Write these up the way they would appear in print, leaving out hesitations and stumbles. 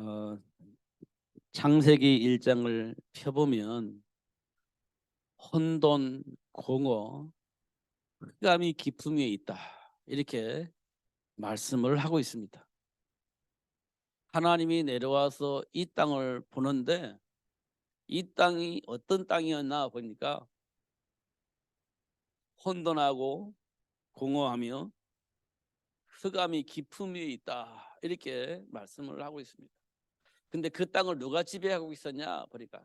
어, 창세기 1장을 펴보면 혼돈, 공허, 흑암이 깊음 위에 있다, 이렇게 말씀을 하고 있습니다. 하나님이 내려와서 이 땅을 보는데 이 땅이 어떤 땅이었나 보니까 혼돈하고 공허하며 흑암이 깊음 위에 있다, 이렇게 말씀을 하고 있습니다. 근데 그 땅을 누가 지배하고 있었냐 보니까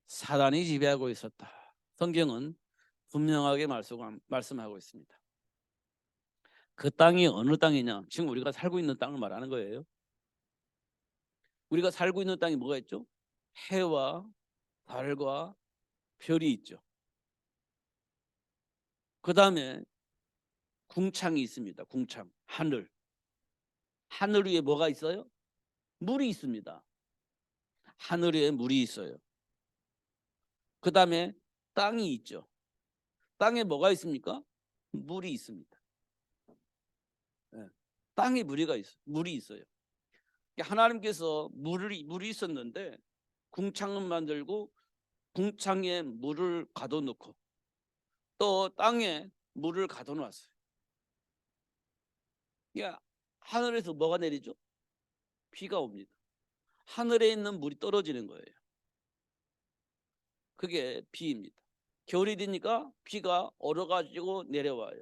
사단이 지배하고 있었다. 성경은 분명하게 말씀하고 있습니다. 그 땅이 어느 땅이냐? 지금 우리가 살고 있는 땅을 말하는 거예요. 우리가 살고 있는 땅이 뭐가 있죠? 해와 달과 별이 있죠. 그 다음에 궁창이 있습니다. 궁창, 하늘. 하늘 위에 뭐가 있어요? 물이 있습니다. 하늘 위에 물이 있어요. 그 다음에 땅이 있죠. 땅에 뭐가 있습니까? 물이 있습니다. 네. 땅에 물이 있어요. 하나님께서 물이 있었는데 궁창을 만들고 궁창에 물을 가둬놓고 또 땅에 물을 가둬놨어요. 그러니까 하늘에서 뭐가 내리죠? 비가 옵니다. 하늘에 있는 물이 떨어지는 거예요. 그게 비입니다. 겨울이 되니까 비가 얼어가지고 내려와요.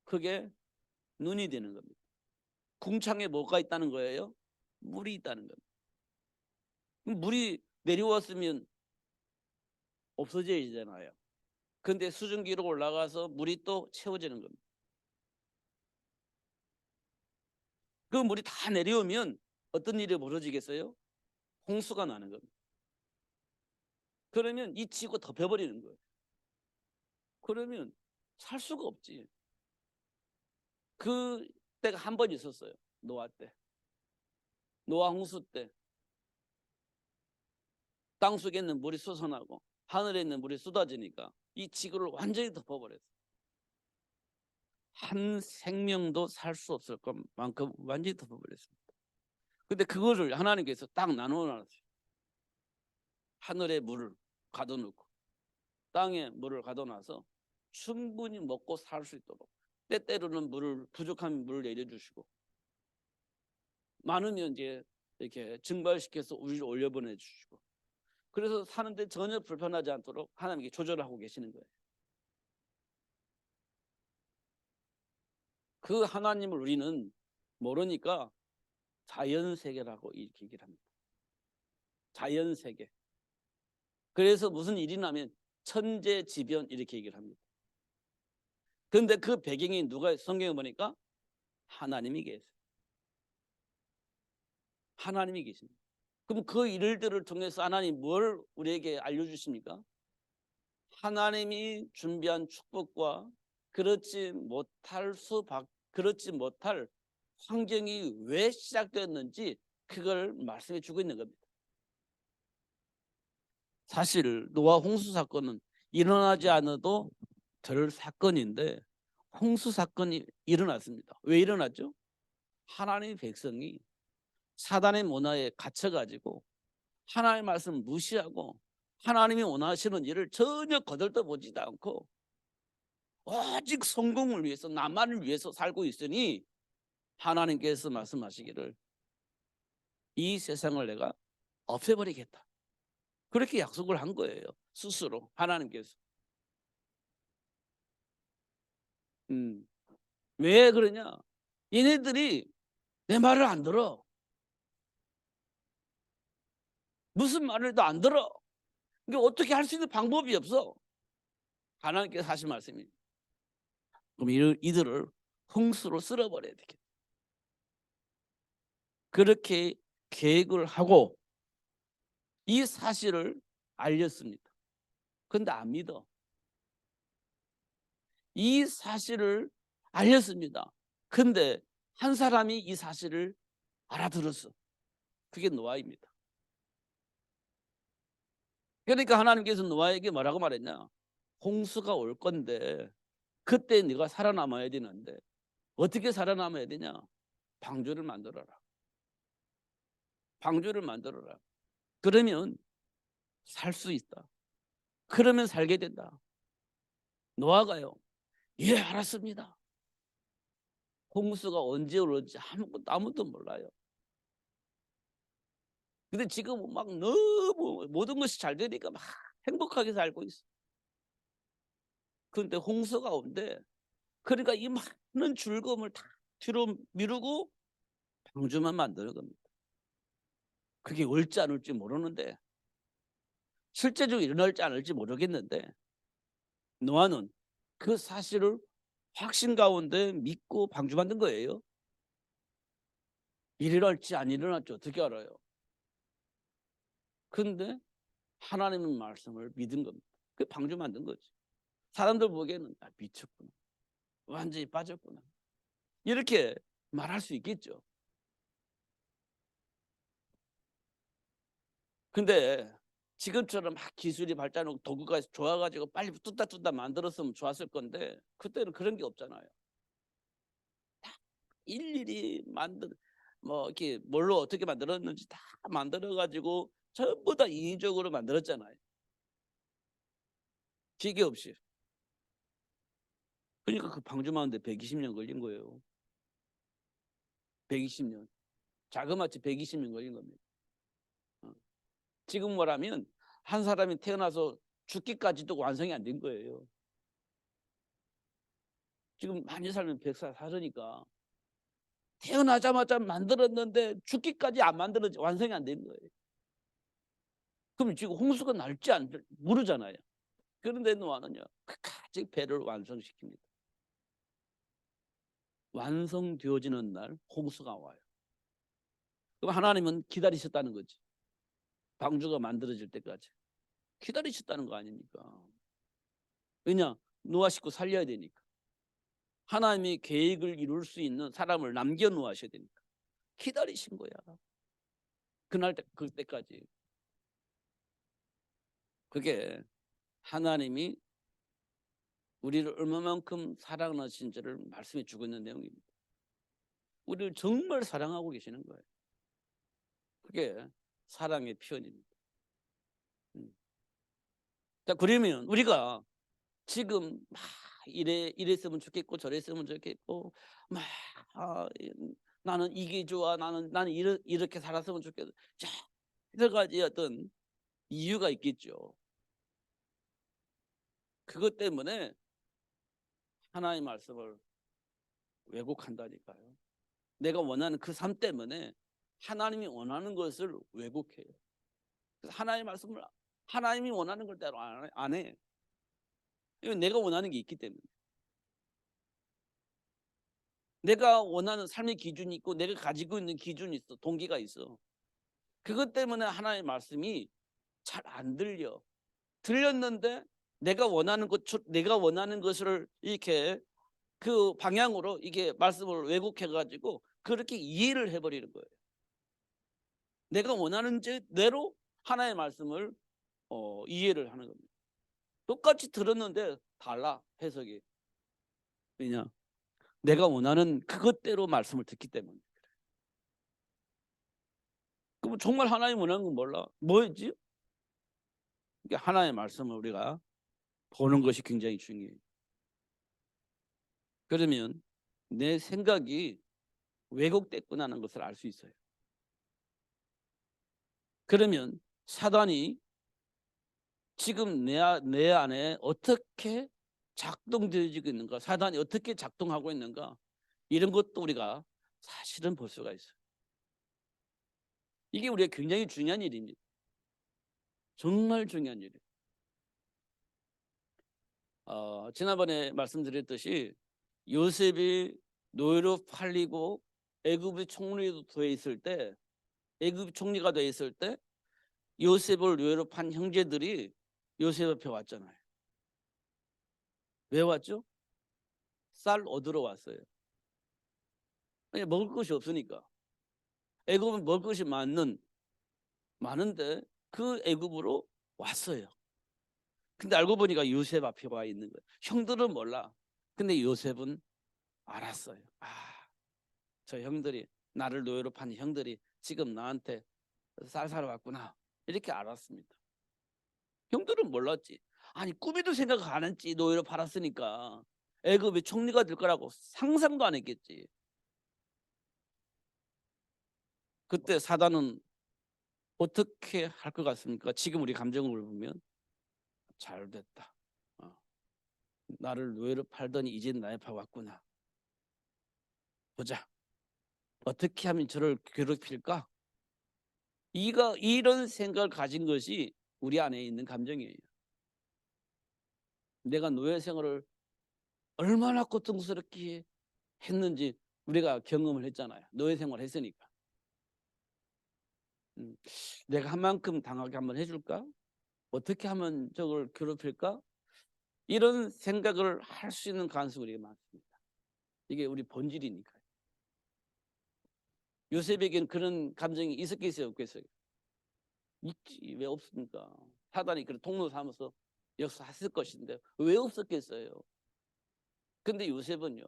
그게 눈이 되는 겁니다. 궁창에 뭐가 있다는 거예요? 물이 있다는 겁니다. 물이 내려왔으면 없어져야 되잖아요. 근데 수증기로 올라가서 물이 또 채워지는 겁니다. 그 물이 다 내려오면 어떤 일이 벌어지겠어요? 홍수가 나는 겁니다. 그러면 이 지구가 덮여버리는 거예요. 그러면 살 수가 없지. 그 때가 한 번 있었어요. 노아 때. 노아 홍수 때. 땅속에 있는 물이 솟아나고 하늘에 있는 물이 쏟아지니까 이 지구를 완전히 덮어버렸어요. 한 생명도 살 수 없을 것만큼 완전히 덮어버렸습니다. 근데 그거를 하나님께서 딱 나눠놨어요. 하늘에 물을 가둬놓고 땅에 물을 가둬놔서 충분히 먹고 살 수 있도록, 때때로는 부족한 물을 내려주시고 많으면 이제 이렇게 증발시켜서 우리를 올려보내 주시고, 그래서 사는데 전혀 불편하지 않도록 하나님께 조절하고 계시는 거예요. 그 하나님을 우리는 모르니까 자연세계라고 이렇게 얘기를 합니다. 자연세계. 그래서 무슨 일이 나면 천재지변 이렇게 얘기를 합니다. 그런데 그 배경이 누가, 성경에 보니까 하나님이 계세요. 하나님이 계십니다. 그럼 그 일들을 통해서 하나님 뭘 우리에게 알려주십니까? 하나님이 준비한 축복과 그렇지 못할 환경이 왜 시작되었는지 그걸 말씀해 주고 있는 겁니다. 사실 노아 홍수 사건은 일어나지 않아도 될 사건인데 홍수 사건이 일어났습니다. 왜 일어났죠? 하나님의 백성이 사단의 문화에 갇혀가지고 하나님의 말씀 무시하고 하나님이 원하시는 일을 전혀 거들떠보지도 않고 오직 성공을 위해서, 나만을 위해서 살고 있으니 하나님께서 말씀하시기를 이 세상을 내가 없애버리겠다, 그렇게 약속을 한 거예요. 스스로 하나님께서. 왜 그러냐? 얘네들이 내 말을 안 들어. 무슨 말을 안 들어. 이게 어떻게 할 수 있는 방법이 없어. 하나님께서 하신 말씀이, 그럼 이들을 홍수로 쓸어버려야 되겠다, 그렇게 계획을 하고 이 사실을 알렸습니다. 근데 안 믿어. 이 사실을 알렸습니다. 근데 한 사람이 이 사실을 알아들었어. 그게 노아입니다. 그러니까 하나님께서 노아에게 뭐라고 말했냐? 홍수가 올 건데 그때 네가 살아남아야 되는데 어떻게 살아남아야 되냐? 방주를 만들어라. 방주를 만들어라. 그러면 살 수 있다. 그러면 살게 된다. 노아가요. 예, 알았습니다. 홍수가 언제 올지 아무도 몰라요. 근데 지금 막 너무 모든 것이 잘 되니까 막 행복하게 살고 있어. 그런데 홍수가 온대. 그러니까 이 많은 즐거움을 다 뒤로 미루고 방주만 만드는 겁니다. 그게 올지 안 올지 모르는데, 실제적으로 일어날지 안 올지 모르겠는데, 노아는 그 사실을 확신 가운데 믿고 방주 만든 거예요. 일어날지 안 일어날지 어떻게 알아요? 근데 하나님의 말씀을 믿은 겁니다. 그 방주 만든 거지. 사람들 보기에는 미쳤구나, 완전히 빠졌구나, 이렇게 말할 수 있겠죠. 근데 지금처럼 막 기술이 발전하고 도구가 좋아가지고 빨리 뚜따뚜따 만들었으면 좋았을 건데, 그때는 그런 게 없잖아요. 일일이 뭐 이렇게 뭘로 어떻게 만들었는지 다 만들어가지고 전부 다 인위적으로 만들었잖아요. 기계 없이. 그러니까 그 방주마는데 120년 걸린 거예요. 120년. 자그마치 120년 걸린 겁니다. 지금 뭐라면 한 사람이 태어나서 죽기까지도 완성이 안 된 거예요. 지금 많이 살면 100살 살으니까 태어나자마자 만들었는데 죽기까지 안 만들어지 완성이 안 된 거예요. 그럼 지금 홍수가 날지 안 모르잖아요. 그런데 노아는요, 끝까지 배를 완성시킵니다. 완성되어지는 날 홍수가 와요. 그럼 하나님은 기다리셨다는 거지. 방주가 만들어질 때까지 기다리셨다는 거 아닙니까? 왜냐? 노아 식구 살려야 되니까. 하나님이 계획을 이룰 수 있는 사람을 남겨놓으셔야 되니까 기다리신 거야. 그때까지. 그게 하나님이 우리를 얼마만큼 사랑하신지를 말씀해 주고 있는 내용입니다. 우리를 정말 사랑하고 계시는 거예요. 그게 사랑의 표현입니다. 자, 그러면 우리가 지금 막 이랬으면 좋겠고 저랬으면 좋겠고 막 나는 이게 좋아, 나는 이렇게 살았으면 좋겠어, 여러 가지 어떤 이유가 있겠죠. 그것 때문에 하나님의 말씀을 왜곡한다니까요. 내가 원하는 그 삶 때문에 하나님이 원하는 것을 왜곡해요. 그래서 하나님의 말씀을 하나님이 원하는 걸 대로 안 해. 이건 내가 원하는 게 있기 때문에. 내가 원하는 삶의 기준이 있고 내가 가지고 있는 기준이 있어, 동기가 있어. 그것 때문에 하나님의 말씀이 잘 안 들려. 들렸는데 내가 원하는 것을 이렇게 그 방향으로 이게 말씀을 왜곡해가지고 그렇게 이해를 해버리는 거예요. 내가 원하는 대로 하나의 말씀을 이해를 하는 겁니다. 똑같이 들었는데 달라, 해석이. 왜냐? 내가 원하는 그것대로 말씀을 듣기 때문에. 그럼 정말 하나님 원하는 건 몰라? 뭐였지? 하나의 말씀을 우리가 보는 것이 굉장히 중요해요. 그러면 내 생각이 왜곡됐구나 하는 것을 알 수 있어요. 그러면 사단이 지금 내 안에 어떻게 작동되어지고 있는가, 사단이 어떻게 작동하고 있는가, 이런 것도 우리가 사실은 볼 수가 있어요. 이게 우리가 굉장히 중요한 일입니다. 정말 중요한 일이에요. 지난번에 말씀드렸듯이 요셉이 노예로 팔리고 애굽의 총리가 돼 있을 때 요셉을 노예로 판 형제들이 요셉 앞에 왔잖아요. 왜 왔죠? 쌀 얻으러 왔어요. 먹을 것이 없으니까. 애굽은 먹을 것이 많은데 그 애굽으로 왔어요. 근데 알고 보니까 요셉 앞에 와 있는 거예요. 형들은 몰라. 근데 요셉은 알았어요. 저 형들이, 나를 노예로 판 형들이 지금 나한테 쌀 사러 왔구나 이렇게 알았습니다. 형들은 몰랐지. 아니 꿈에도 생각 안 했지. 노예로 팔았으니까 애굽의 총리가 될 거라고 상상도 안 했겠지. 그때 사단은 어떻게 할 것 같습니까? 지금 우리 감정을 보면 잘 됐다. 나를 노예로 팔더니 이제 나의 파 왔구나. 보자. 어떻게 하면 저를 괴롭힐까? 이런 생각을 가진 것이 우리 안에 있는 감정이에요. 내가 노예 생활을 얼마나 고통스럽게 했는지 우리가 경험을 했잖아요. 노예 생활을 했으니까. 내가 한 만큼 당하게 한번 해줄까? 어떻게 하면 저걸 괴롭힐까? 이런 생각을 할 수 있는 가능성이 우리가 많습니다. 이게 우리 본질이니까요. 요셉에게는 그런 감정이 있었겠어요, 없겠어요? 있지. 왜 없습니까? 사단이 그런 통로 삼아서 역사했을 것인데 왜 없었겠어요? 근데 요셉은요,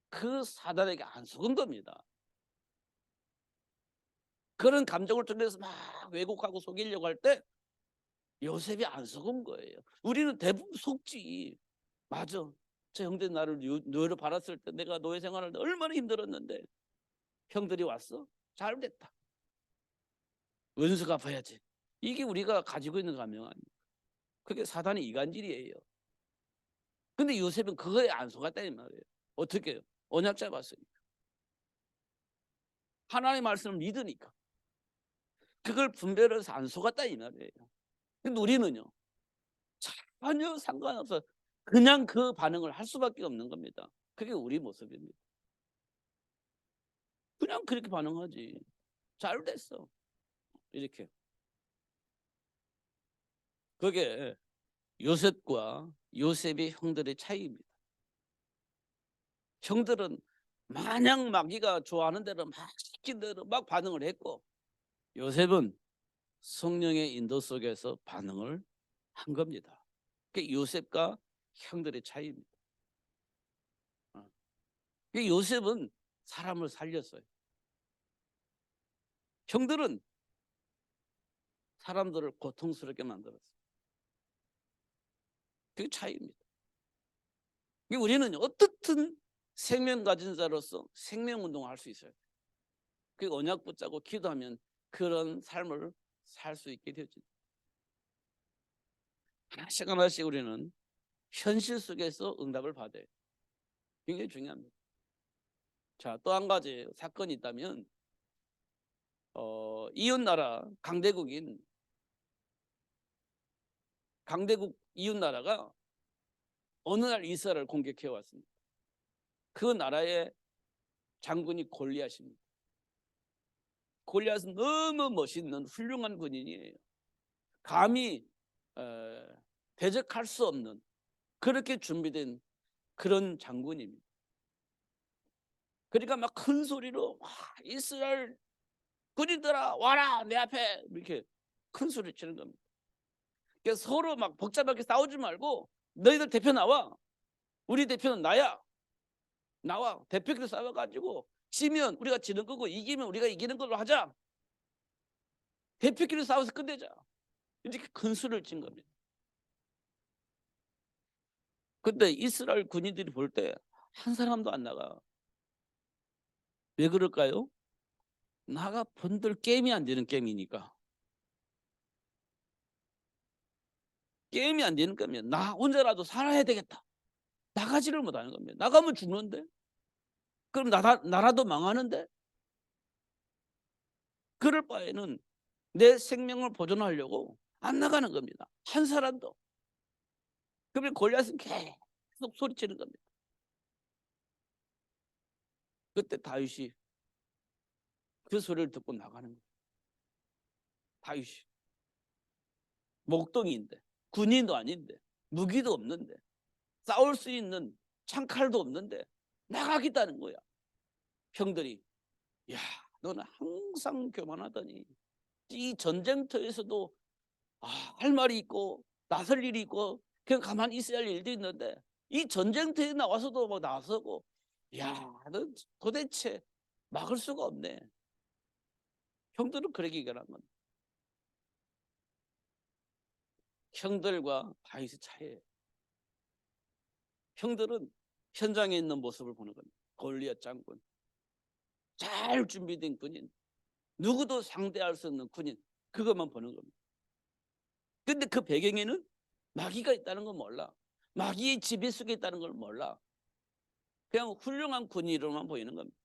그 사단에게 안 속은 겁니다. 그런 감정을 통해서 막 왜곡하고 속이려고 할 때 요셉이 안 속은 거예요. 우리는 대부분 속지. 맞아. 저 형들 나를 노예로 팔았을 때 내가 노예 생활할 때 얼마나 힘들었는데 형들이 왔어? 잘 됐다. 원수 갚아야지. 이게 우리가 가지고 있는 감명 아닙니까? 그게 사단의 이간질이에요. 근데 요셉은 그거에 안 속았다는 말이에요. 어떻게 해요? 언약 잡았으니까. 하나님의 말씀을 믿으니까. 그걸 분별해서 안 속았다 이 말이에요. 근데 우리는요, 전혀 상관없어. 그냥 그 반응을 할 수밖에 없는 겁니다. 그게 우리 모습입니다. 그냥 그렇게 반응하지. 잘 됐어. 이렇게. 그게 요셉과 요셉의 형들의 차이입니다. 형들은 마냥 마귀가 좋아하는 대로 막 시킨 대로 막 반응을 했고, 요셉은 성령의 인도 속에서 반응을 한 겁니다. 그게 요셉과 형들의 차이입니다. 요셉은 사람을 살렸어요. 형들은 사람들을 고통스럽게 만들었어요. 그게 차이입니다. 우리는 어떻든 생명 가진 자로서 생명운동을 할 수 있어요. 그 언약 붙잡고 기도하면 그런 삶을 살 수 있게 되죠. 하나씩 하나씩 우리는 현실 속에서 응답을 받아요. 굉장히 중요합니다. 자, 또 한 가지 사건이 있다면 이웃나라 강대국 이웃나라가 어느 날 이스라엘을 공격해 왔습니다. 그 나라의 장군이 골리앗입니다. 골리앗은 너무 멋있는 훌륭한 군인이에요. 감히 대적할 수 없는 그렇게 준비된 그런 장군입니다. 그러니까 막 큰 소리로 이스라엘 군인들아 와라 내 앞에 이렇게 큰 소리 치는 겁니다. 그래서 서로 막 복잡하게 싸우지 말고 너희들 대표 나와. 우리 대표는 나야. 나와. 대표끼리 싸워가지고 지면 우리가 지는 거고 이기면 우리가 이기는 걸로 하자. 대표끼리 싸워서 끝내자. 이렇게 큰 소리를 친 겁니다. 근데 이스라엘 군인들이 볼 때 한 사람도 안 나가. 왜 그럴까요? 나가 본들 게임이 안 되는 게임이니까. 게임이 안 되는 거면 나 혼자라도 살아야 되겠다. 나가지를 못하는 겁니다. 나가면 죽는데? 그럼 나라도 망하는데? 그럴 바에는 내 생명을 보존하려고 안 나가는 겁니다. 한 사람도. 그러면 골리앗은 계속 소리치는 겁니다. 그때 다윗이 그 소리를 듣고 나가는 거예요. 다윗이 목동인데 군인도 아닌데 무기도 없는데 싸울 수 있는 창칼도 없는데 나가겠다는 거야. 형들이 야 너는 항상 교만하더니 이 전쟁터에서도 할 말이 있고 나설 일이 있고 그냥 가만히 있어야 할 일도 있는데 이 전쟁터에 나와서도 뭐 나서고 야 너 도대체 막을 수가 없네. 형들은 그렇게 얘기하는 겁니다. 형들과 다윗의 차이예요. 형들은 현장에 있는 모습을 보는 겁니다. 골리앗 장군, 잘 준비된 군인, 누구도 상대할 수 없는 군인, 그것만 보는 겁니다. 근데 그 배경에는 마귀가 있다는 건 몰라. 마귀의 지배 속에 있다는 걸 몰라. 그냥 훌륭한 군인으로만 보이는 겁니다.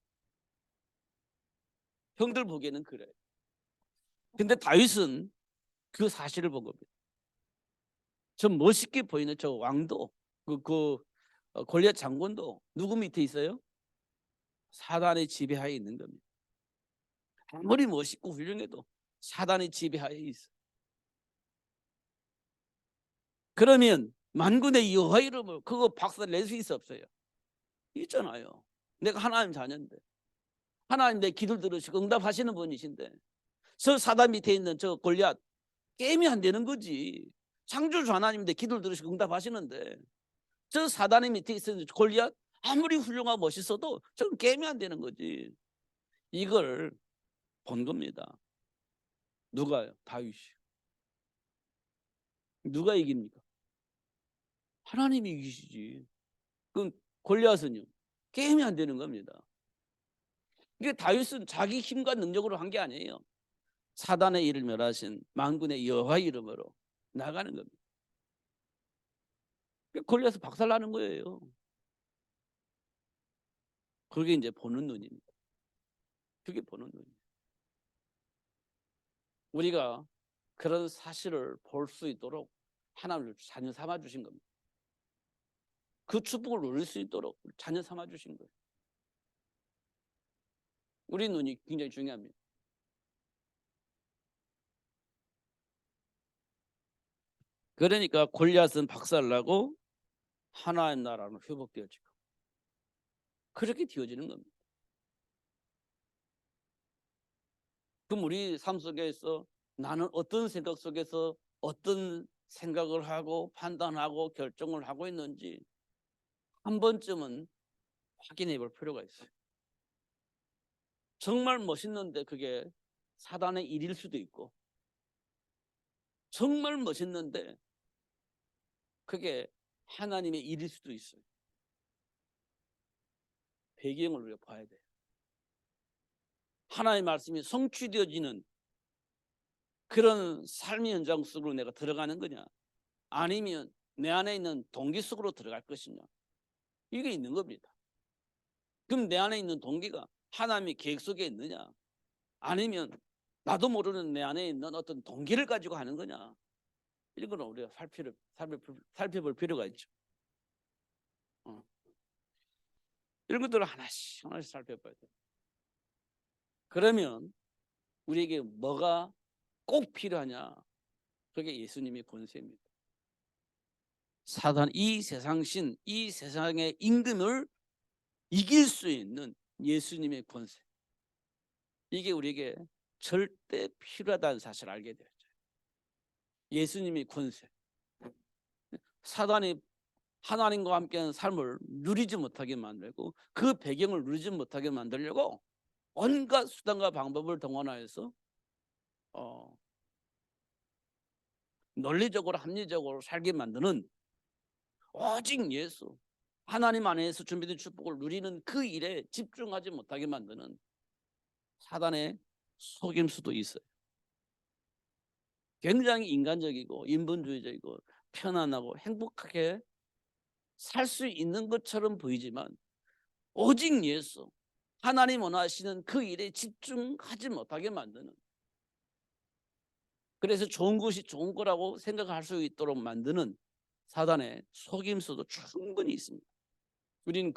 형들 보기에는 그래. 근데 다윗은 그 사실을 본 겁니다. 저 멋있게 보이는 저 왕도, 골리앗 장군도 누구 밑에 있어요? 사단의 지배하에 있는 겁니다. 아무리 멋있고 훌륭해도 사단의 지배하에 있어. 그러면 만군의 여호와 이름을 그거 박살 낼 수 있어 없어요? 있잖아요. 내가 하나님 자녀인데, 하나님 내 기도를 들으시고 응답하시는 분이신데, 저 사단 밑에 있는 저 골리앗 게임이 안 되는 거지. 창조주 하나님인데 기도를 들으시고 응답하시는데, 저 사단의 밑에 있는 골리앗 아무리 훌륭하고 멋있어도 저건 게임이 안 되는 거지. 이걸 본 겁니다. 누가요? 다윗이. 누가 이깁니까? 하나님이 이기시지. 그럼 골리앗은요? 게임이 안 되는 겁니다. 이게 다윗은 자기 힘과 능력으로 한 게 아니에요. 사단의 일을 멸하신 만군의 여호와 이름으로 나가는 겁니다. 골리앗을 박살나는 거예요. 그게 이제 보는 눈입니다. 그게 보는 눈이에요. 우리가 그런 사실을 볼 수 있도록 하나님을 자녀 삼아 주신 겁니다. 그 축복을 누릴 수 있도록 자녀 삼아 주신 거예요. 우리 눈이 굉장히 중요합니다. 그러니까 골리앗은 박살나고 하나님 나라는 회복되어지고 그렇게 되어지는 겁니다. 그럼 우리 삶 속에서 나는 어떤 생각 속에서 어떤 생각을 하고 판단하고 결정을 하고 있는지 한 번쯤은 확인해 볼 필요가 있어요. 정말 멋있는데 그게 사단의 일일 수도 있고, 정말 멋있는데 그게 하나님의 일일 수도 있어요. 배경을 우리가 봐야 돼요. 하나님의 말씀이 성취되어지는 그런 삶의 현장 속으로 내가 들어가는 거냐, 아니면 내 안에 있는 동기 속으로 들어갈 것이냐, 이게 있는 겁니다. 그럼 내 안에 있는 동기가 하나님의 계획 속에 있느냐, 아니면 나도 모르는 내 안에 있는 어떤 동기를 가지고 하는 거냐, 이거는 우리가 살펴볼 필요가 있죠. 이런 것들을 하나씩 하나씩 살펴봐야 돼요. 그러면 우리에게 뭐가 꼭 필요하냐? 그게 예수님의 권세입니다. 사단, 이 세상 신, 이 세상의 임금을 이길 수 있는 예수님의 권세, 이게 우리에게 절대 필요하다는 사실을 알게 되었죠. 예수님의 권세, 사단이 하나님과 함께하는 삶을 누리지 못하게 만들고 그 배경을 누리지 못하게 만들려고 온갖 수단과 방법을 동원하여서 논리적으로 합리적으로 살게 만드는, 오직 예수, 하나님 안에서 준비된 축복을 누리는 그 일에 집중하지 못하게 만드는 사단의 속임수도 있어요. 굉장히 인간적이고 인본주의적이고 편안하고 행복하게 살 수 있는 것처럼 보이지만 오직 예수, 하나님 원하시는 그 일에 집중하지 못하게 만드는, 그래서 좋은 것이 좋은 거라고 생각할 수 있도록 만드는 사단의 속임수도 충분히 있습니다. 우리는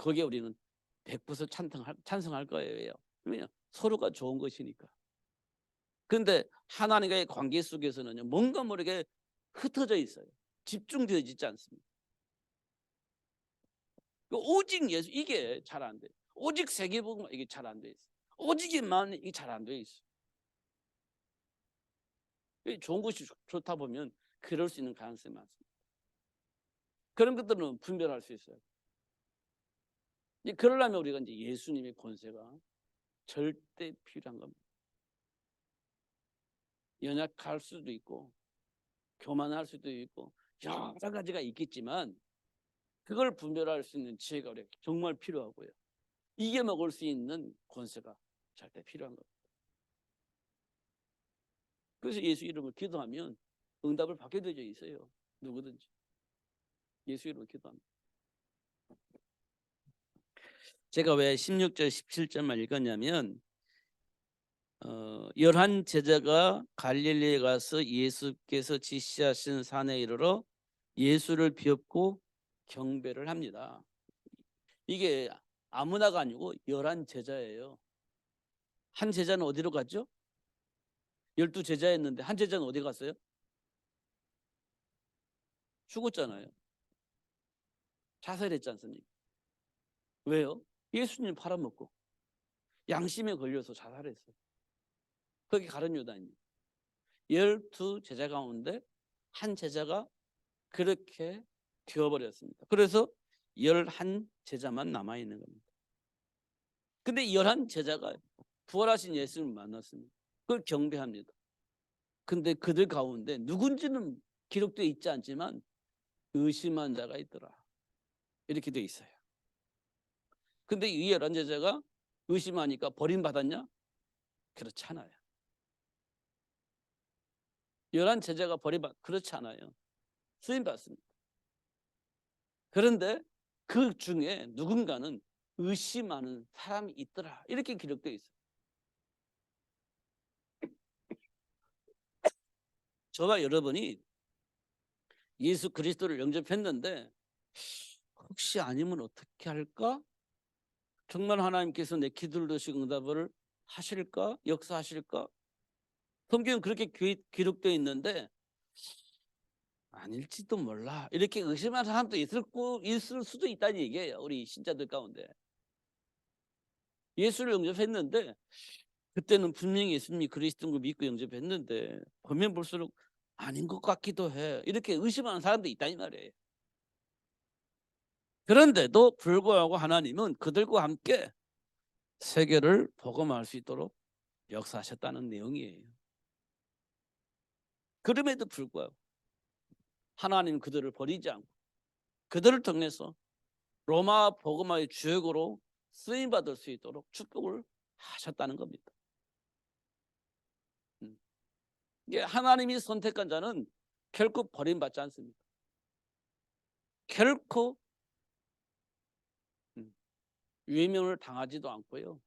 100% 찬성할 거예요. 왜냐? 서로가 좋은 것이니까. 그런데 하나님과의 관계 속에서는 뭔가 모르게 흩어져 있어요. 집중되어지지 않습니다. 오직 예수, 이게 잘 안 돼요. 오직 세계복음, 이게 잘 안 돼 있어요. 오직만, 이게 잘 안 돼 있어요. 좋은 것이 좋다 보면 그럴 수 있는 가능성이 많습니다. 그런 것들은 분별할 수 있어요. 그러려면 우리가 이제 예수님의 권세가 절대 필요한 겁니다. 연약할 수도 있고 교만할 수도 있고 여러 가지가 있겠지만 그걸 분별할 수 있는 지혜가 우리에게 정말 필요하고요. 이겨 먹을 수 있는 권세가 절대 필요한 겁니다. 그래서 예수 이름으로 기도하면 응답을 받게 되어 있어요. 누구든지 예수 이름으로 기도합니다. 제가 왜 16절 17절만 읽었냐면 11 제자가 갈릴리에 가서 예수께서 지시하신 산에 이르러 예수를 비엎고 경배를 합니다. 이게 아무나가 아니고 11 제자예요. 한 제자는 어디로 갔죠? 12 제자였는데 한 제자는 어디 갔어요? 죽었잖아요. 자살했지 않습니까? 왜요? 예수님 팔아먹고 양심에 걸려서 자살했어요. 거기 가룟 유다입니다. 12 제자 가운데 한 제자가 그렇게 되어버렸습니다. 그래서 11 제자만 남아있는 겁니다. 근데 11 제자가 부활하신 예수님을 만났습니다. 그걸 경배합니다. 근데 그들 가운데 누군지는 기록되어 있지 않지만 의심한 자가 있더라. 이렇게 되어 있어요. 근데 이 11 제자가 의심하니까 버림받았냐? 그렇지 않아요. 11 제자가 그렇지 않아요. 쓰임받습니다. 그런데 그 중에 누군가는 의심하는 사람이 있더라. 이렇게 기록되어 있어요. 저와 여러분이 예수 그리스도를 영접했는데 혹시 아니면 어떻게 할까? 정말 하나님께서 내 기도를 들으시고 응답을 하실까? 역사하실까? 성경은 그렇게 기록되어 있는데 아닐지도 몰라. 이렇게 의심하는 사람도 있을 수도 있다는 얘기예요. 우리 신자들 가운데. 예수를 영접했는데 그때는 분명히 예수님이 그리스도인 걸 믿고 영접했는데 보면 볼수록 아닌 것 같기도 해. 이렇게 의심하는 사람도 있다는 말이에요. 그런데도 불구하고 하나님은 그들과 함께 세계를 복음할 수 있도록 역사하셨다는 내용이에요. 그럼에도 불구하고 하나님은 그들을 버리지 않고 그들을 통해서 로마 복음화의 주역으로 쓰임받을 수 있도록 축복을 하셨다는 겁니다. 이게 하나님이 선택한 자는 결코 버림받지 않습니다. 결코 외면을 당하지도 않고요.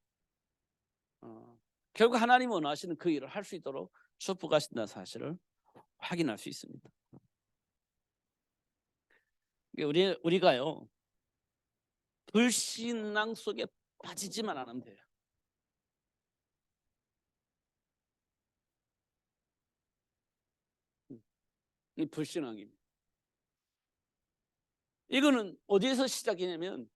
결국 하나님이 원하시는 그 일을 할 수 있도록 축복하신다는 사실을 확인할 수 있습니다. 우리가요 불신앙 속에 빠지지만 않으면 돼요. 이 불신앙입니다. 이거는 어디에서 시작이냐면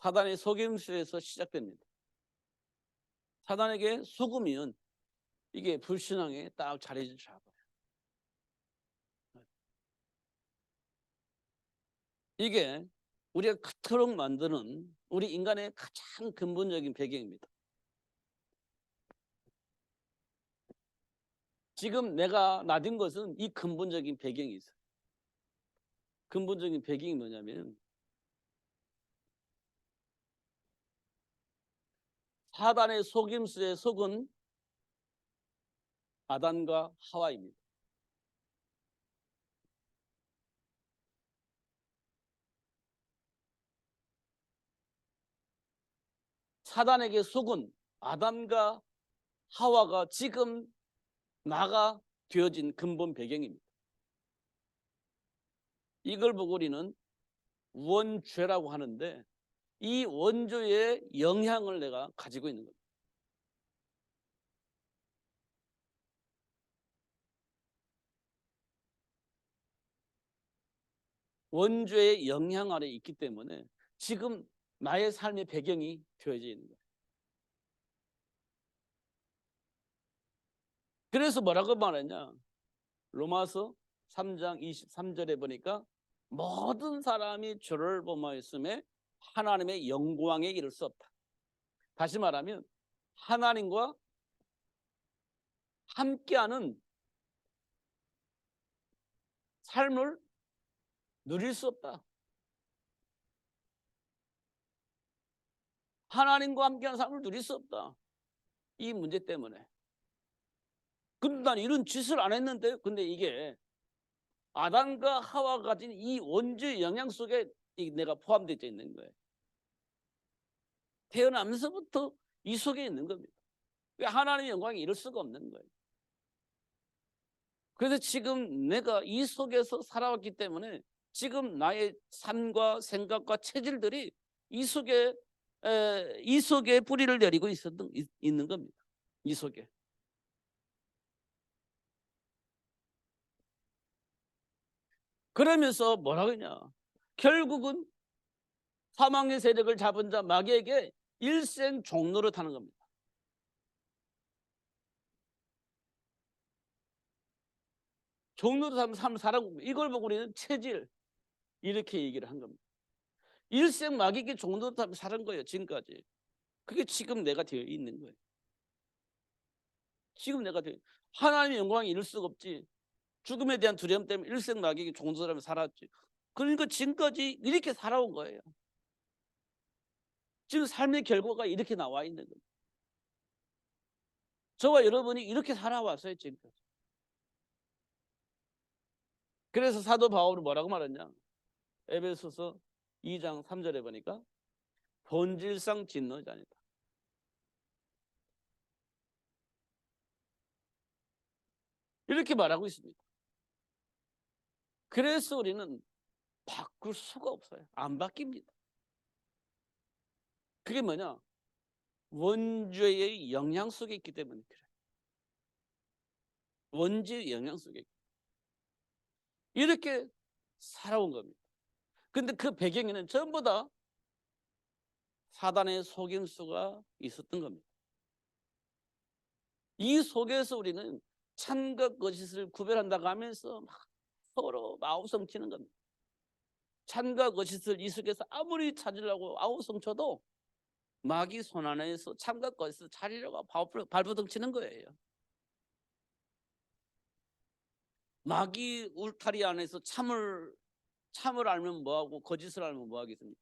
사단의 속임수에서 시작됩니다. 사단에게 속으면 이게 불신앙에 딱 자리를 잡아요. 이게 우리가 그토록 만드는 우리 인간의 가장 근본적인 배경입니다. 지금 내가 나된 것은 이 근본적인 배경이 있어요. 근본적인 배경이 뭐냐면 사단의 속임수에 속은 아담과 하와입니다. 사단에게 속은 아담과 하와가 지금 나가 되어진 근본 배경입니다. 이걸 보고 우리는 원죄라고 하는데 이 원죄의 영향을 내가 가지고 있는 겁니다. 원죄의 영향 아래 있기 때문에 지금 나의 삶의 배경이 되어져 있는 거예요. 그래서 뭐라고 말했냐? 로마서 3장 23절에 보니까 모든 사람이 죄를 범하였음에 하나님의 영광에 이를 수 없다. 다시 말하면 하나님과 함께하는 삶을 누릴 수 없다. 하나님과 함께하는 삶을 누릴 수 없다. 이 문제 때문에. 근데 난 이런 짓을 안 했는데, 근데 이게 아담과 하와가 가진 이 원죄의 영향 속에 내가 포함되어 있는 거예요. 태어나면서부터 이 속에 있는 겁니다. 하나님의 영광이 이럴 수가 없는 거예요. 그래서 지금 내가 이 속에서 살아왔기 때문에 지금 나의 삶과 생각과 체질들이 이 속에 뿌리를 내리고 있는 겁니다. 이 속에. 그러면서 뭐라고 하냐? 결국은 사망의 세력을 잡은 자 마귀에게 일생 종로를 타는 겁니다. 종로를 타면 삶을 살아고, 이걸 보고 우리는 체질 이렇게 얘기를 한 겁니다. 일생 마귀에게 종로를 타면 살은 거예요. 지금까지. 그게 지금 내가 되어 있는 거예요. 지금 내가 되어 하나님의 영광이 이룰 수가 없지. 죽음에 대한 두려움 때문에 일생 마귀에게 종노하며 살았지. 그러니까 지금까지 이렇게 살아온 거예요. 지금 삶의 결과가 이렇게 나와 있는 거예요. 저와 여러분이 이렇게 살아왔어요, 지금까지. 그래서 사도 바울은 뭐라고 말했냐? 에베소서 2장 3절에 보니까 본질상 진노자니다. 이렇게 말하고 있습니다. 그래서 우리는 바꿀 수가 없어요. 안 바뀝니다. 그게 뭐냐? 원죄의 영향 속에 있기 때문에 그래요. 원죄의 영향 속에 이렇게 살아온 겁니다. 근데 그 배경에는 전부 다 사단의 속임수가 있었던 겁니다. 이 속에서 우리는 참과 거짓을 구별한다고 하면서 막 서로 아우성치는 겁니다. 참과 거짓을 이 속에서 아무리 찾으려고 아우성쳐도 마귀 손 안에서 참과 거짓을 찾으려고 발버둥치는 거예요. 마귀 울타리 안에서 참을 알면 뭐하고 거짓을 알면 뭐하겠습니까?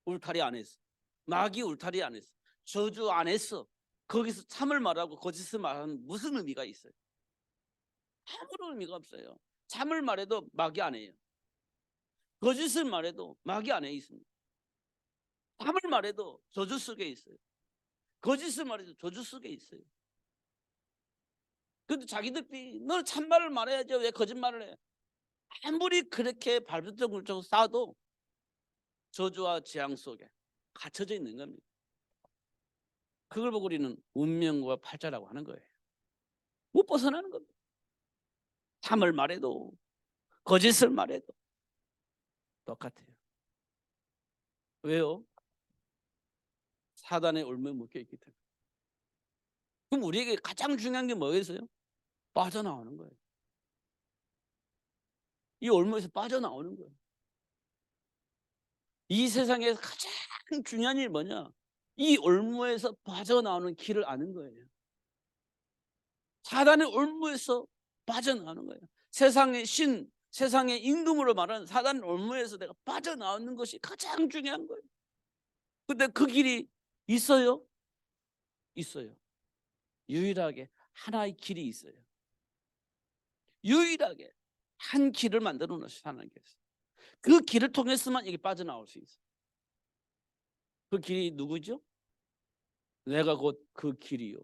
울타리 안에서, 마귀 울타리 안에서, 저주 안에서 거기서 참을 말하고 거짓을 말하는 무슨 의미가 있어요? 아무런 의미가 없어요. 참을 말해도 마귀 안에요. 거짓을 말해도 마귀 안에 있습니다. 참을 말해도 저주 속에 있어요. 거짓을 말해도 저주 속에 있어요. 근데 자기들끼리 너 참말을 말해야지 왜 거짓말을 해? 아무리 그렇게 발버둥을 쌓아도 저주와 재앙 속에 갇혀져 있는 겁니다. 그걸 보고 우리는 운명과 팔자라고 하는 거예요. 못 벗어나는 겁니다. 참을 말해도 거짓을 말해도 똑같아요. 왜요? 사단의 올무에 묶여 있기 때문에. 그럼 우리에게 가장 중요한 게 뭐겠어요? 빠져나오는 거예요. 이 올무에서 빠져나오는 거예요. 이 세상에서 가장 중요한 일이 뭐냐? 이 올무에서 빠져나오는 길을 아는 거예요. 사단의 올무에서 빠져나오는 거예요. 세상의 신, 세상의 임금으로 말하는 사단의 올무에서 내가 빠져나오는 것이 가장 중요한 거예요. 근데 그 길이 있어요? 있어요. 유일하게 하나의 길이 있어요. 유일하게 한 길을 만들어 놓으신 하나님께서 그 길을 통해서만 이게 빠져나올 수 있어요. 그 길이 누구죠? 내가 곧 그 길이요.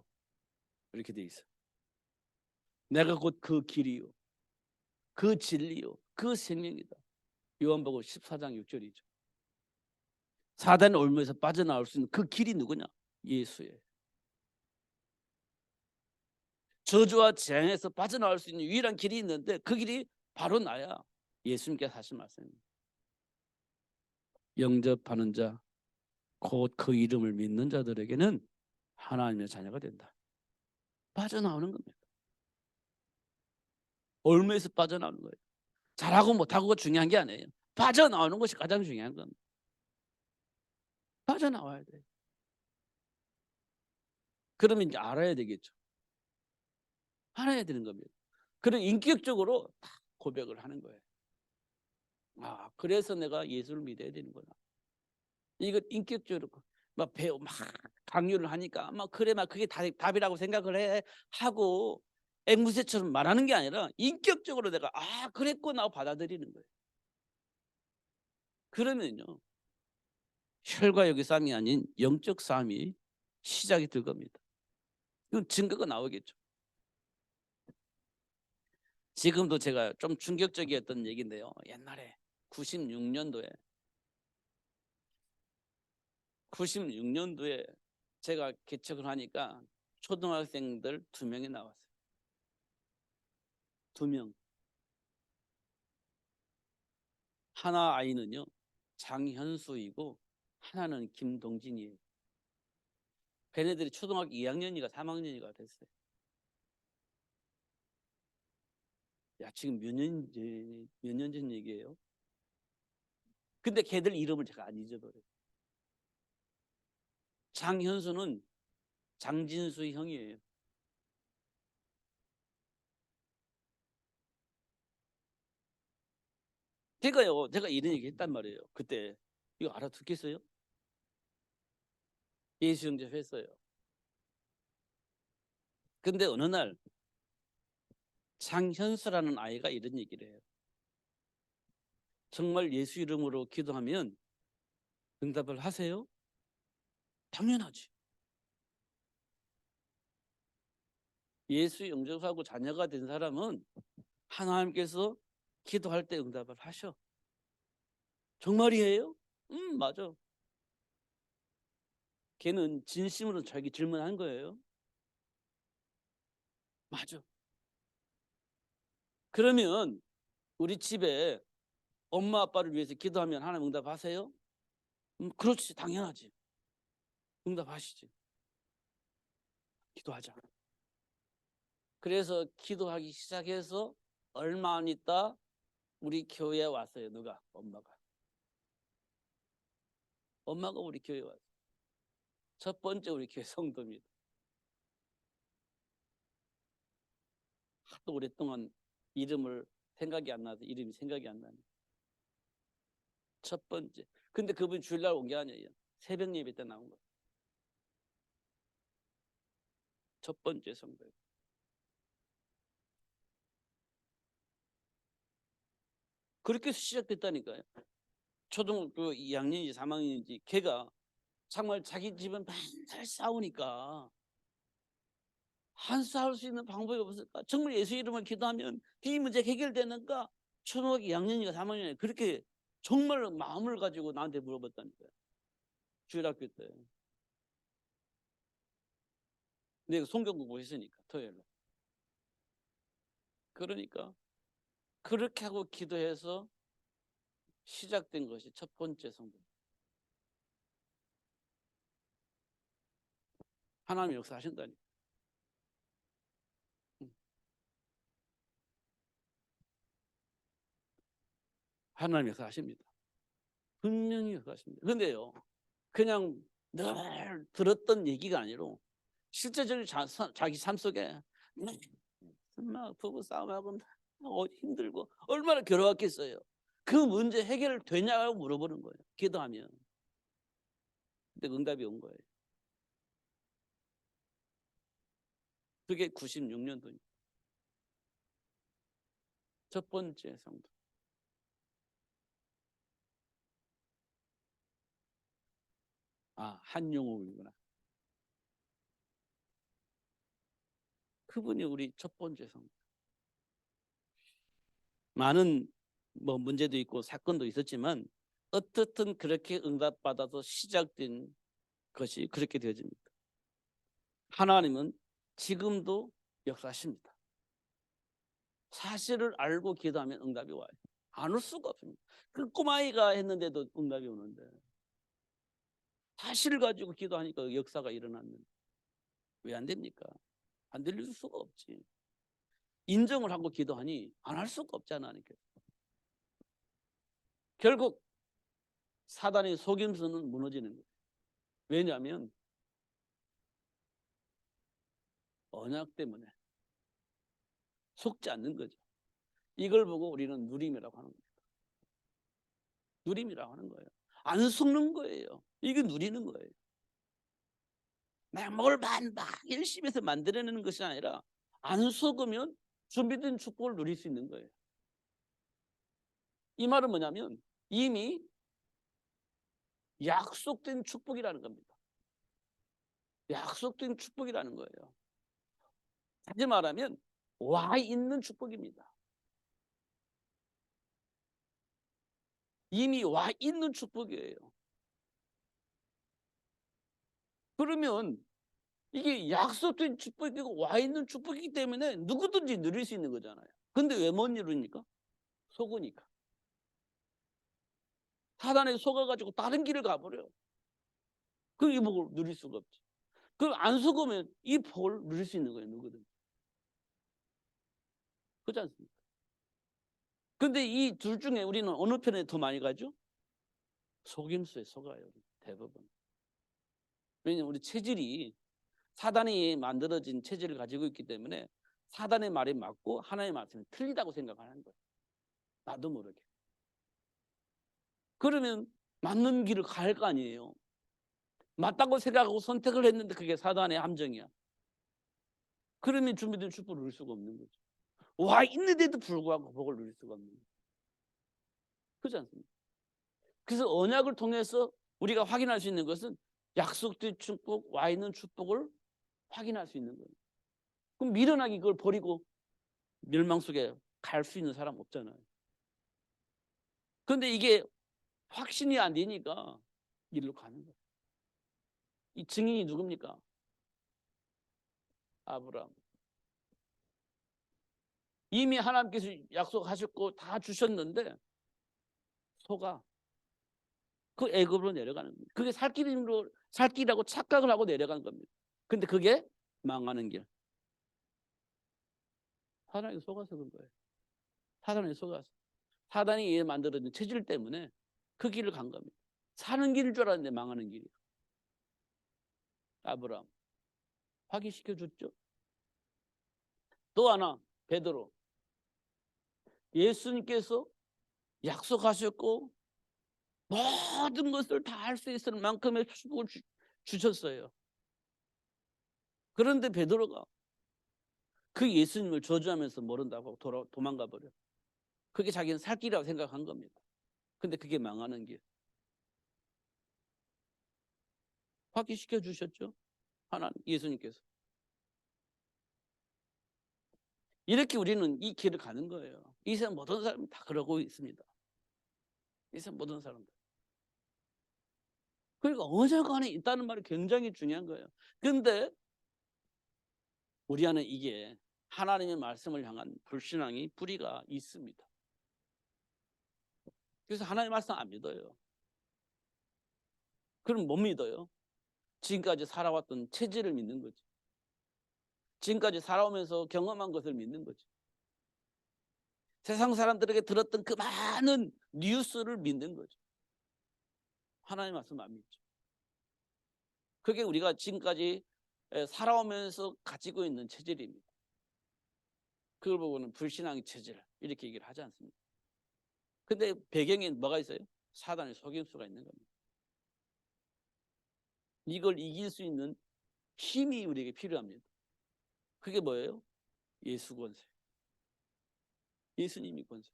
이렇게 돼 있어요. 내가 곧 그 길이요. 그 진리요. 그 생명이다. 요한복음 14장 6절이죠. 사단의 올무에서 빠져나올 수 있는 그 길이 누구냐? 예수예요. 저주와 재앙에서 빠져나올 수 있는 유일한 길이 있는데 그 길이 바로 나야. 예수님께서 하신 말씀입니다. 영접하는 자, 곧 그 이름을 믿는 자들에게는 하나님의 자녀가 된다. 빠져나오는 겁니다. 올무에서 빠져나오는 거예요. 잘하고 못하고가 중요한 게 아니에요. 빠져나오는 것이 가장 중요한 겁니다. 빠져나와야 돼요. 그러면 이제 알아야 되겠죠. 알아야 되는 겁니다. 그리고 인격적으로 다 고백을 하는 거예요. 아, 그래서 내가 예수를 믿어야 되는구나. 이거 인격적으로 막 배우 막 강요를 하니까 막 그래 막 그게 답이라고 생각을 해 하고 앵무새처럼 말하는 게 아니라 인격적으로 내가 아 그랬구나 하고 받아들이는 거예요. 그러면요 혈과 육의 싸움이 아닌 영적 싸움이 시작이 될 겁니다. 이건 증거가 나오겠죠. 지금도 제가 좀 충격적이었던 얘기인데요. 옛날에 96년도에 제가 개척을 하니까 초등학생들 2명이 나왔어요. 2명. 하나 아이는요 장현수이고 하나는 김동진이에요. 걔네들이 초등학교 2학년이가 3학년이가 됐어요. 야 지금 몇 년 전 얘기예요. 근데 걔들 이름을 제가 안 잊어버려요. 장현수는 장진수 형이에요. 제가 이런 얘기 했단 말이에요. 그때 이거 알아듣겠어요? 예수형제 했어요. 근데 어느 날 장현수라는 아이가 이런 얘기를 해요. 정말 예수 이름으로 기도하면 응답을 하세요? 당연하지. 예수 영접하고 자녀가 된 사람은 하나님께서 기도할 때 응답을 하셔. 정말이에요? 맞아. 걔는 진심으로 자기 질문한 거예요. 맞아. 그러면 우리 집에 엄마 아빠를 위해서 기도하면 하나님 응답하세요? 그렇지 당연하지. 응답하시지. 기도하자. 그래서 기도하기 시작해서 얼마 안 있다 우리 교회에 왔어요. 누가? 엄마가 우리 교회에 왔어요. 첫 번째 우리 교회 성도입니다. 하도 오랫동안 이름을 생각이 안 나서 이름이 생각이 안 나네. 첫 번째. 근데 그분이 주일날 온 게 아니에요. 새벽 예배 때 나온 거예요. 첫 번째 성도예요. 그렇게 시작됐다니까요. 초등학교 2학년인지 3학년인지 걔가 정말 자기 집은 맨날 싸우니까 한 싸울 수 있는 방법이 없을까? 정말 예수 이름을 기도하면 이 문제 해결되는가? 초등학교 2학년인가 3학년에 그렇게 정말 마음을 가지고 나한테 물어봤다니까요. 주일학교 때. 내가 성경 공부했으니까 토요일에. 그러니까 그렇게 하고 기도해서 시작된 것이 첫 번째 성도. 하나님 역사하신다니. 하나님 역사하십니다. 분명히 역사하십니다. 그런데요, 그냥 늘 들었던 얘기가 아니라 실제적으로 자기 삶 속에 막 부부 싸움하고 힘들고 얼마나 괴로웠겠어요. 그 문제 해결 되냐고 물어보는 거예요. 기도하면. 근데 응답이 온 거예요. 그게 96년도입니다. 첫 번째 성도. 아, 한용욱이구나. 그분이 우리 첫 번째 성도. 많은 뭐 문제도 있고 사건도 있었지만 어떻든 그렇게 응답받아서 시작된 것이 그렇게 되어집니다. 하나님은 지금도 역사하십니다. 사실을 알고 기도하면 응답이 와요. 안 올 수가 없습니다. 그 꼬마아이가 했는데도 응답이 오는데 사실을 가지고 기도하니까 역사가 일어났는데 왜 안 됩니까? 안 들릴 수가 없지. 인정을 하고 기도하니 안 할 수가 없잖아. 하니까. 결국 사단의 속임수는 무너지는 거예요. 왜냐하면 언약 때문에 속지 않는 거죠. 이걸 보고 우리는 누림이라고 하는 겁니다. 누림이라고 하는 거예요. 안 속는 거예요. 이게 누리는 거예요. 내가 막 열심히 해서 만들어내는 것이 아니라 안 속으면 준비된 축복을 누릴 수 있는 거예요. 이 말은 뭐냐면 이미 약속된 축복이라는 겁니다. 약속된 축복이라는 거예요. 다시 말하면 와 있는 축복입니다. 이미 와 있는 축복이에요. 그러면 이게 약속된 축복이고 와 있는 축복이기 때문에 누구든지 누릴 수 있는 거잖아요. 근데 왜 못 누르니까? 속으니까. 사단에 속아가지고 다른 길을 가버려요. 그 이 복을 누릴 수가 없지. 그럼 안 속으면 이 복을 누릴 수 있는 거예요. 누구든. 그렇지 않습니까? 근데 이 둘 중에 우리는 어느 편에 더 많이 가죠? 속임수에 속아요. 대부분. 왜냐하면 우리 체질이 사단이 만들어진 체질을 가지고 있기 때문에 사단의 말이 맞고 하나님의 말씀이 틀리다고 생각하는 거예요. 나도 모르게. 그러면 맞는 길을 갈 거 아니에요. 맞다고 생각하고 선택을 했는데 그게 사단의 함정이야. 그러면 준비된 축복을 누릴 수가 없는 거죠. 와 있는데도 불구하고 복을 누릴 수가 없는 거죠. 그렇지 않습니까? 그래서 언약을 통해서 우리가 확인할 수 있는 것은 약속된 축복, 와 있는 축복을 확인할 수 있는 거예요. 그럼 미련하게 그걸 버리고 멸망 속에 갈 수 있는 사람 없잖아요. 그런데 이게 확신이 안 되니까 일로 가는 거예요. 이 증인이 누굽니까? 아브라함. 이미 하나님께서 약속하셨고 다 주셨는데 속아. 그 애굽으로 내려가는 겁니다. 그게 살길이라고 착각을 하고 내려가는 겁니다. 근데 그게 망하는 길. 사단에 속아서 그런 거예요. 사단에 속아서. 사단이 만들어진 체질 때문에 그 길을 간 겁니다. 사는 길일 줄 알았는데 망하는 길이에요. 아브라함. 확인시켜 줬죠. 또 하나 베드로. 예수님께서 약속하셨고 모든 것을 다 할 수 있을 만큼의 축복을 주셨어요. 그런데 베드로가 그 예수님을 저주하면서 모른다고 도망가 버려. 그게 자기는 살 길이라고 생각한 겁니다. 근데 그게 망하는 길. 확인시켜 주셨죠. 하나님 예수님께서. 이렇게 우리는 이 길을 가는 거예요. 이 세상 모든 사람이 다 그러고 있습니다. 이 세상 모든 사람들. 그러니까 언약 안에 있다는 말이 굉장히 중요한 거예요. 그런데 우리 안에 이게 하나님의 말씀을 향한 불신앙이 뿌리가 있습니다. 그래서 하나님의 말씀 안 믿어요. 그럼 못 믿어요? 지금까지 살아왔던 체질을 믿는 거지. 지금까지 살아오면서 경험한 것을 믿는 거지. 세상 사람들에게 들었던 그 많은 뉴스를 믿는 거죠. 하나님의 말씀 안 믿죠. 그게 우리가 지금까지 살아오면서 가지고 있는 체질입니다. 그걸 보고는 불신앙의 체질 이렇게 얘기를 하지 않습니다. 근데 배경에 뭐가 있어요? 사단의 속임수가 있는 겁니다. 이걸 이길 수 있는 힘이 우리에게 필요합니다. 그게 뭐예요? 예수 권세. 예수님이 권세.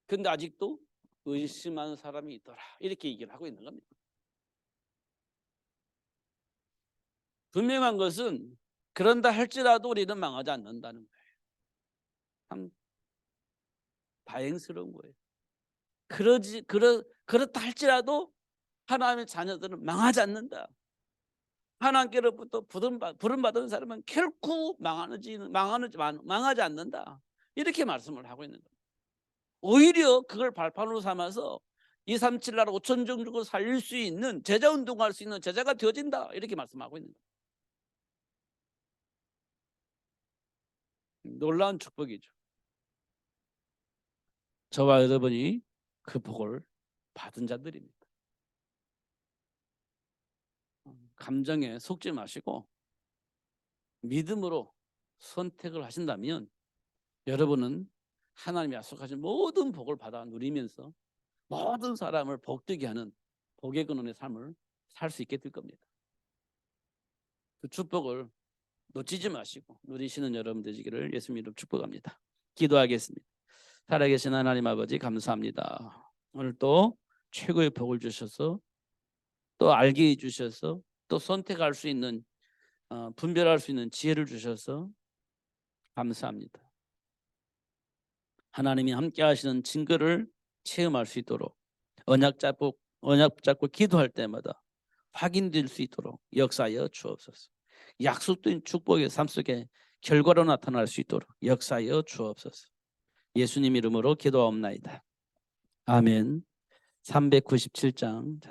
근데 아직도 의심하는 사람이 있더라. 이렇게 얘기를 하고 있는 겁니다. 분명한 것은 그런다 할지라도 우리는 망하지 않는다는 거예요. 참 다행스러운 거예요. 그렇다 할지라도 하나님의 자녀들은 망하지 않는다. 하나님께로부터 부름받은 사람은 결코 망하지 않는다. 이렇게 말씀을 하고 있는 거예요. 오히려 그걸 발판으로 삼아서 237 나라 5천 종족을 살릴 수 있는 제자 운동할 수 있는 제자가 되어진다. 이렇게 말씀하고 있는 거예요. 놀라운 축복이죠. 저와 여러분이 그 복을 받은 자들입니다. 감정에 속지 마시고 믿음으로 선택을 하신다면 여러분은 하나님이 약속하신 모든 복을 받아 누리면서 모든 사람을 복되게 하는 복의 근원의 삶을 살 수 있게 될 겁니다. 그 축복을 놓치지 마시고 누리시는 여러분 되시기를 예수님 이름으로 축복합니다. 기도하겠습니다. 살아계신 하나님 아버지 감사합니다. 오늘 또 최고의 복을 주셔서 또 알게 해주셔서 또 선택할 수 있는 분별할 수 있는 지혜를 주셔서 감사합니다. 하나님이 함께 하시는 증거를 체험할 수 있도록 언약 잡고 기도할 때마다 확인될 수 있도록 역사하여 주옵소서. 약속된 축복의 삶 속에 결과로 나타날 수 있도록 역사하여 주옵소서. 예수님 이름으로 기도하옵나이다. 아멘. 397장